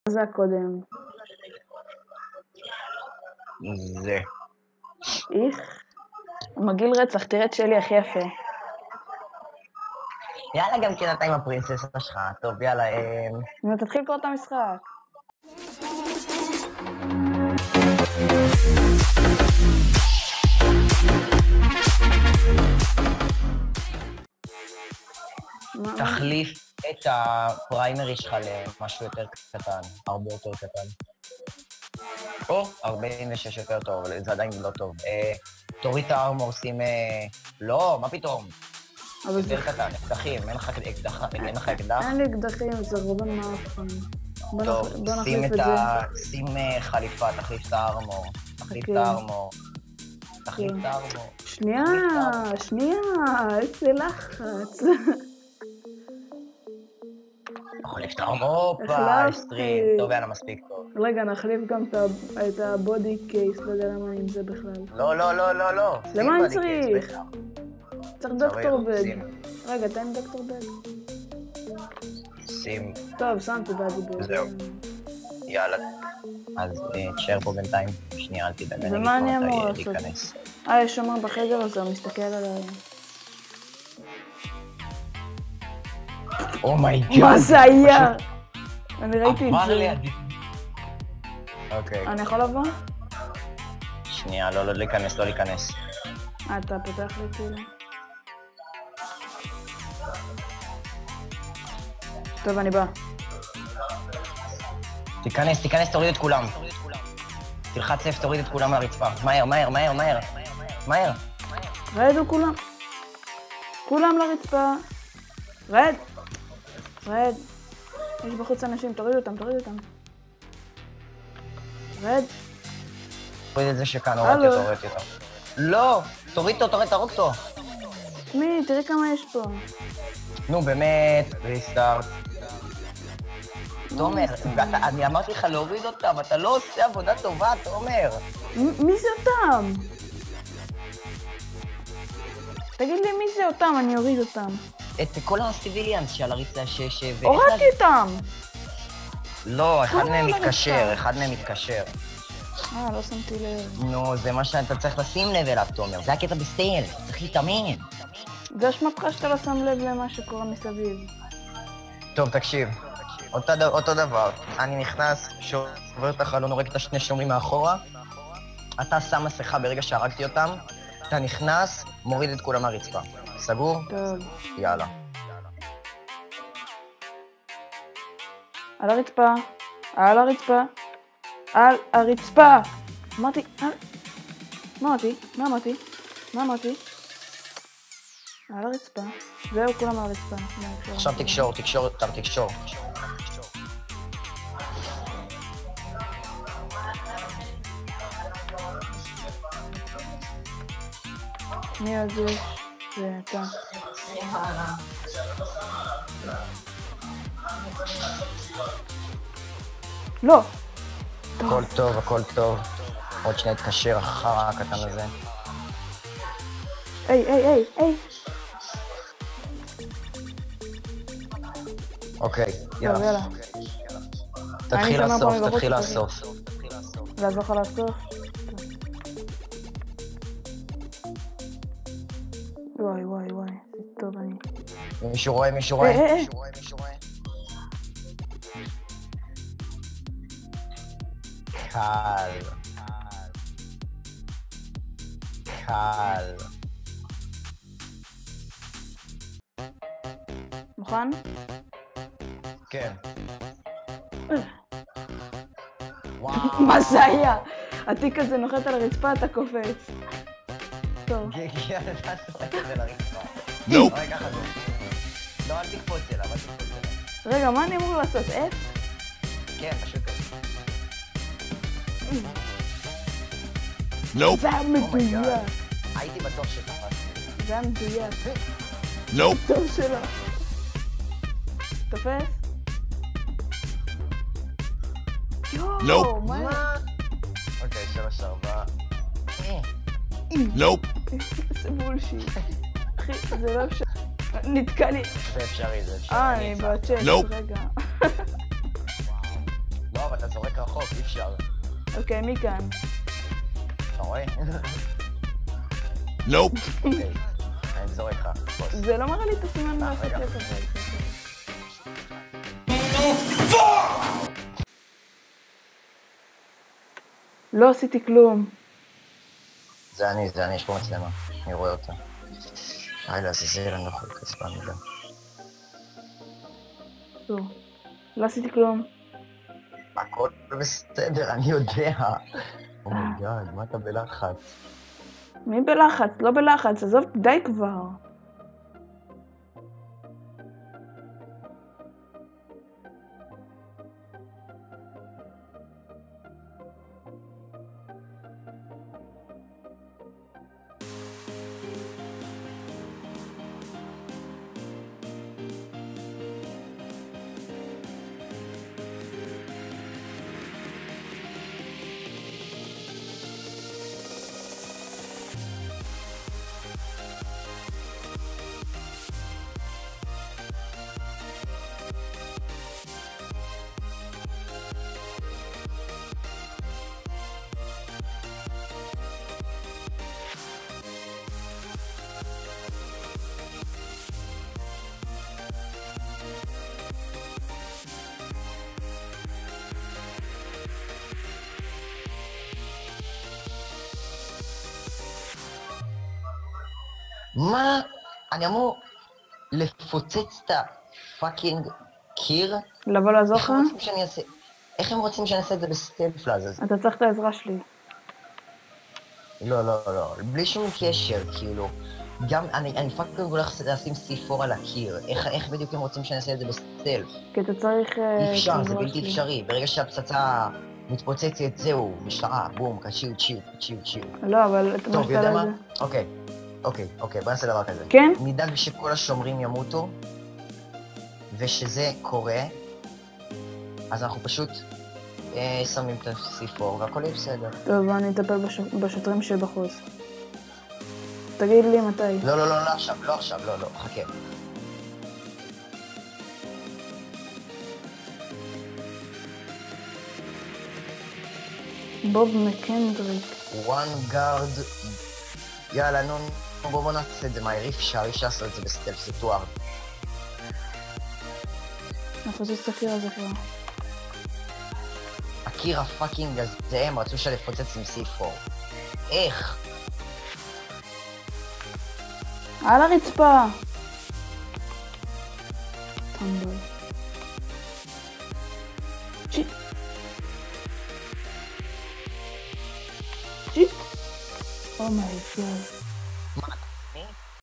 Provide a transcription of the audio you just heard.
מה זה הקודם? זה. איך? מגעיל רצח, תראה את שלי הכי יפה. יאללה, גם כן אתה עם הפרינססה שלך. טוב, יאללה. תתחיל לקרוא את המשחק. תחליף את הפריימרי שלך למשהו יותר קטן, הרבה יותר קטן. או, 46 יותר טוב, אבל זה עדיין לא טוב. תוריד את הארמור, שים... לא, מה פתאום? יותר קטן, אקדחים, אין לך אקדח? אין לי אקדחים, זה רובן מאפן. טוב, שים חליפה, תחליף את הארמור. תחליף את הארמור. תחליף את הארמור. שנייה, איזה לחץ. תחליף את הארמור, הופה, סטרים. טוב, יאללה, מספיק טוב. רגע, נחליף גם את הבודי קייס, לא יודע למה אני עם זה בכלל. לא. למה אני צריך? צריך דוקטור בד. רגע, תן דוקטור בד. שים. טוב, שמתי בד. זהו. יאללה. אז תשאר פה בינתיים. שנייה, אל תדאג. ומה אני אמור לעשות? יש שומר בחדר הזה, הוא מסתכל עליי. אומייגאד. מה זה היה? אני ראיתי את זה. אוקיי. אני יכול לבוא? שנייה, לא להיכנס. אתה פותח לי כאילו. טוב, אני בא. תיכנס, תוריד את כולם. תלחץ F, תוריד את כולם לרצפה. מהר. רדו כולם. כולם לרצפה. רד. יש בחוץ אנשים, תוריד אותם. רד. תוריד את זה שכאן, הורדתי אותו. לא! תוריד אותו, תרוג אותו. תראי כמה יש פה. נו, באמת, ריסטארט. תומר, אני אמרתי לך להוריד אותם, אתה לא עושה עבודה טובה, תומר. מי זה אותם? תגיד לי מי זה אותם, אני אוריד אותם. את כל הסיביליאנס שעל הריצה הורדתי אותם! לא, אחד מהם מתקשר. לא שמתי לב. נו, זה מה שאתה צריך לשים לב אליו, תומר. זה הקטע בסטייל, צריך להתאמן. זה אשמתך שאתה לא שם לב למה שקורה מסביב. טוב, תקשיב. אותו דבר. אני נכנס, שובר את החלון, הורג את השני שומרים מאחורה. אתה שם מסכה ברגע שהרגתי אותם. אתה נכנס, מוריד את כולם לרצפה. סגור? טוב. יאללה. על הרצפה. אמרתי. מה אמרתי? על הרצפה. זהו, כולם על הרצפה. עכשיו תקשור. מי אז יש? זה אתה. לא! הכל טוב. עוד שניה תקשר אחר הקטן הזה. היי! אוקיי, יאללה. תתחיל לאסוף. לעזור לך לאסוף? וואי, זה טוב אני. מישהו רואה. קל. מוכן? כן. מה זה היה? התיק הזה נוחת על הרצפה, אתה קופץ. טוב. לא. לא, אל תקפוץ אליו. רגע, מה אני אמור לעשות? F? כן, פשוט כזה. לא. זה היה מדויק. הייתי בטוח שתפסתי. זה היה מדויק. לא. טוב שלא. תופס? לא. מה? אוקיי, 3-4. לא. זה בולשיט. אחי, זה לא אפשר. נתקע לי. זה אפשרי. אני בצ'אט, רגע. לא, זורק רחוק, אי אפשר. אוקיי, מי כאן? אתה רואה? נופ. אוקיי, אני זורק לך. בוס. זה לא מראה לי את הסימן מהחצי רגע. כזה. לא עשיתי כלום. זה אני, יש פה מצלמה. אני רואה אותה. לעזאזל, אני לא יכול לקצת במילה. לא עשיתי כלום. הכל בסדר, אני יודע. אומייגאד, מה אתה בלחץ? מי בלחץ? לא בלחץ, עזוב, די כבר. מה? אני אמור לפוצץ את הפאקינג קיר? לבוא לעזור לך? איך הם רוצים שאני אעשה את זה בסטלף לעזאזל? אתה צריך את העזרה שלי. לא, בלי שום קשר, כאילו. גם, אני פאקינג הולך לשים C4 על הקיר. איך בדיוק הם רוצים שאני אעשה את זה בסטלף? כי אתה צריך... אי אפשר, זה בלתי אפשרי. ברגע שהפצצה מתפוצצת, זהו, משטרה, בום, צ'יו. לא, אבל... טוב, יודע מה? אוקיי, בוא נעשה דבר כזה. כן? נדאג שכל השומרים ימותו, ושזה קורה, אז אנחנו פשוט שמים את ה-C4 והכל יהיה בסדר. טוב, אני אטפל בשוטרים שבחוץ. תגיד לי מתי. לא עכשיו, חכה. בוב מקנדריק. one guard. יאללה, נו, בוא נעשה את זה מהר, אי אפשר לעשות את זה בסטלף, זה תואר. נפוצץ את הקיר הזה כבר. הקיר הפאקינג הזה, הם רצו שלפוצץ עם C4. איך? על הרצפה! טמבל. צ'יפ. אומייגאד. מה,